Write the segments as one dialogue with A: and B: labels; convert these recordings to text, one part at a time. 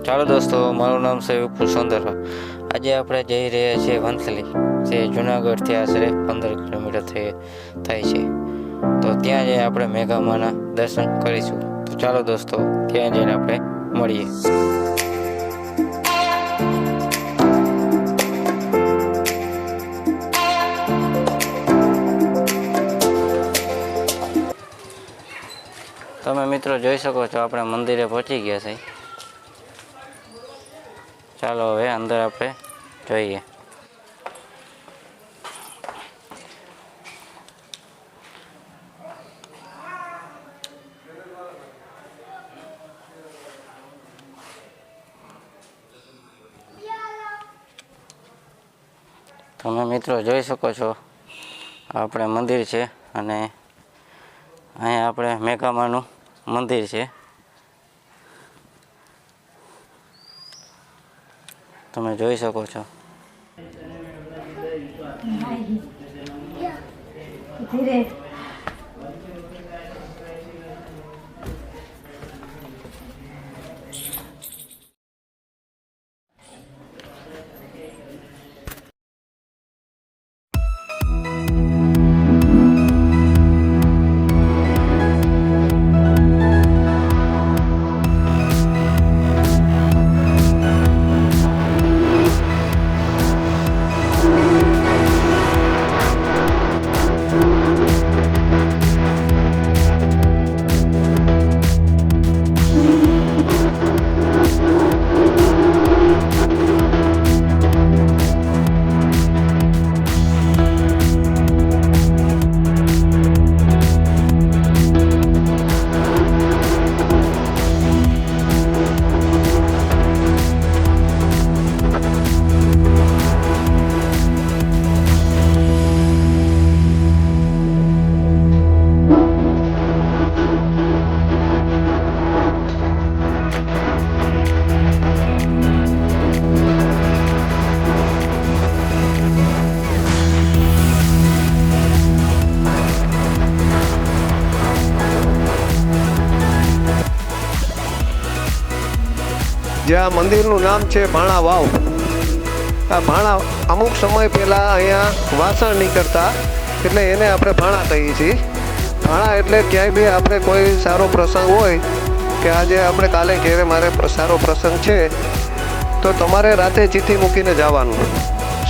A: ચાલો દોસ્તો, મારું નામ છે વિપુલ સોંદરવા। આજે આપણે જઈ રહ્યા છીએ વંથલી, જે જુનાગઢથી આશરે 15 કિલોમીટર થાય છે। તો ત્યાં જઈને આપણે મેઘામાના દર્શન કરીશું। તો ચાલો દોસ્તો, ત્યાં જઈને આપણે મળીએ। તમે મિત્રો જોઈ શકો છો, આપણે મંદિરે પહોંચી ગયા છે। ચાલો હવે અંદર આપણે જોઈએ। તમે મિત્રો જોઈ શકો છો, આપણે મંદિર છે અને અહીંયા આપણે મેઘામાનું મંદિર છે। તમે જોઈ શકો છો।
B: જે આ મંદિરનું નામ છે ભાણા વાવ। આ ભાણા અમુક સમય પહેલાં અહીંયા વાસણ નીકળતા, એટલે એને આપણે ભાણા કહીએ છીએ। ભાણા એટલે ક્યાંય બી આપણે કોઈ સારો પ્રસંગ હોય કે આજે આપણે કાલે ઘેરે મારે સારો પ્રસંગ છે, તો તમારે રાતે ચિઠ્ઠી મૂકીને જવાનું।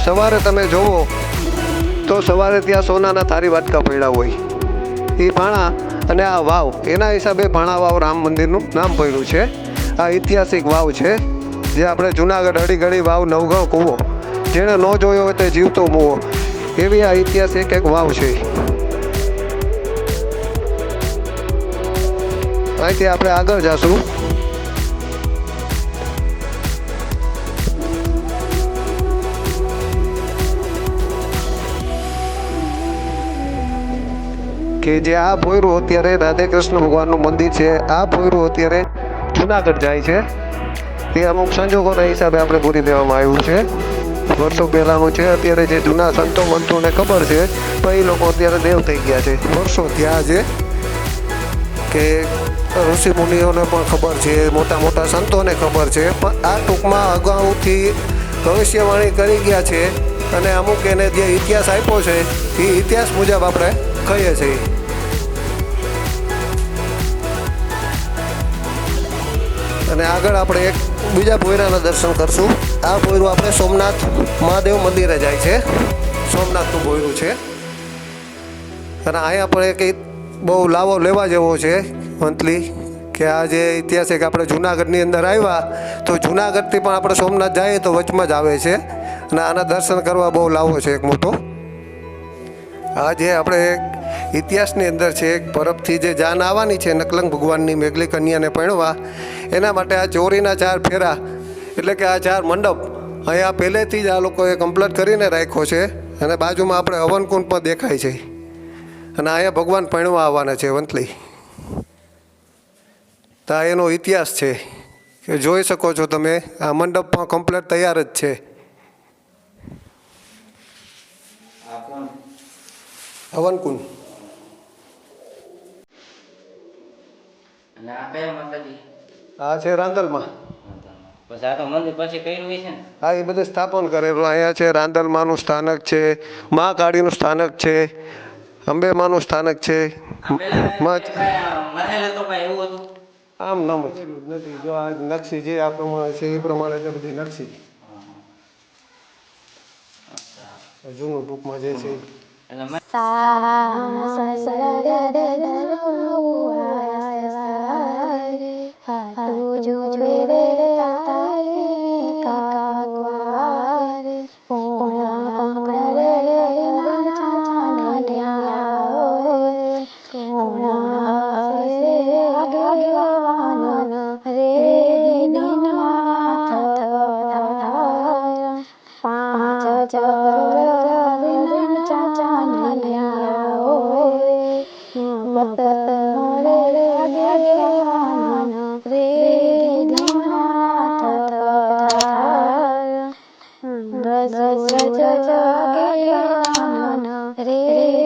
B: સવારે તમે જોવો તો સવારે ત્યાં સોનાના થારી વાટકા પડ્યા હોય। એ ભાણા અને આ વાવ, એના હિસાબે ભાણા વાવ રામ મંદિરનું નામ પડ્યું છે। આ ઐતિહાસિક વાવ છે, જે આપણે જુનાગઢ અડીગળી વાવ નવઘણ કૂવો, જેણે ન જોયો હોય તે જીવતો મૂવો, એવી આ ઐતિહાસિક એક વાવ છે। અહીંથી આપણે આગળ જઈશું। કે જે આ ભોયરું અત્યારે રાધે કૃષ્ણ ભગવાનનું મંદિર છે, આ ભોયરું અત્યારે જુનાગઢ જાય છે। એ અમુક સંજોગોના હિસાબે આપણે પૂરી દેવામાં આવ્યું છે। વર્ષો પહેલાંનું છે। અત્યારે જે જૂના સંતો મંતોને ખબર છે, પણ એ લોકો અત્યારે દેવ થઈ ગયા છે। વર્ષો થયા છે કે ઋષિ મુનિઓને પણ ખબર છે, મોટા મોટા સંતોને ખબર છે, પણ આ ટૂંકમાં અગાઉથી ભવિષ્યવાણી કરી ગયા છે અને અમુક એને જે ઇતિહાસ આપ્યો છે એ ઇતિહાસ મુજબ આપણે કહીએ છીએ। અને આગળ આપણે એક બીજા ભોયરાના દર્શન કરશું। આ ભોયરું આપણે સોમનાથ મહાદેવ મંદિરે જાય છે, સોમનાથનું ભોયરું છે। અને અહીંયા પણ એક બહુ લાવો લેવા જેવો છે વંથલી, કે આ જે ઐતિહાસિક આપણે જુનાગઢની અંદર આવ્યા, તો જુનાગઢથી પણ આપણે સોમનાથ જઈએ તો વચમાં જ આવે છે, અને આના દર્શન કરવા બહુ લાવો છે એક મોટો। આ જે આપણે ઇતિહાસની અંદર છે, એક બરફથી જે જાન આવવાની છે નકલંગ ભગવાનની મેઘલી કન્યાને પરણવા, એના માટે આ ચોરીના 4 ફેરા એટલે કે આ 4 મંડપ અહીંયા પહેલેથી જ આ લોકોએ કમ્પ્લીટ કરીને રાખ્યો છે। અને બાજુમાં આપણે હવનકુંડ પણ દેખાય છે, અને અહીંયા ભગવાન પરણવા આવવાના છે વંથલી। તો આ એનો ઇતિહાસ છે કે જોઈ શકો છો તમે, આ મંડપ પણ કમ્પ્લીટ તૈયાર જ છે। હવનકુંડ
A: અને આ કયા માતાજી?
B: આ છે રાંદલમાં।
A: પછી આ તો મંદિર પછી કર્યું હોય છે ને.
B: હા એ બધું સ્થાપન કરેલું. અહીંયા છે રાંદલમાનું સ્થાનક છે, મહાકાળીનું સ્થાનક છે, અંબેમાનું સ્થાનક છે.
A: મહેલ તો કઈ એવું હતું.
B: આમ નામ નથી. જો આ નકશી જે આ પ્રમાણે છે એ પ્રમાણે છે બધી નકશી જૂનું બુકમાં જે છે
A: એટલે
C: રે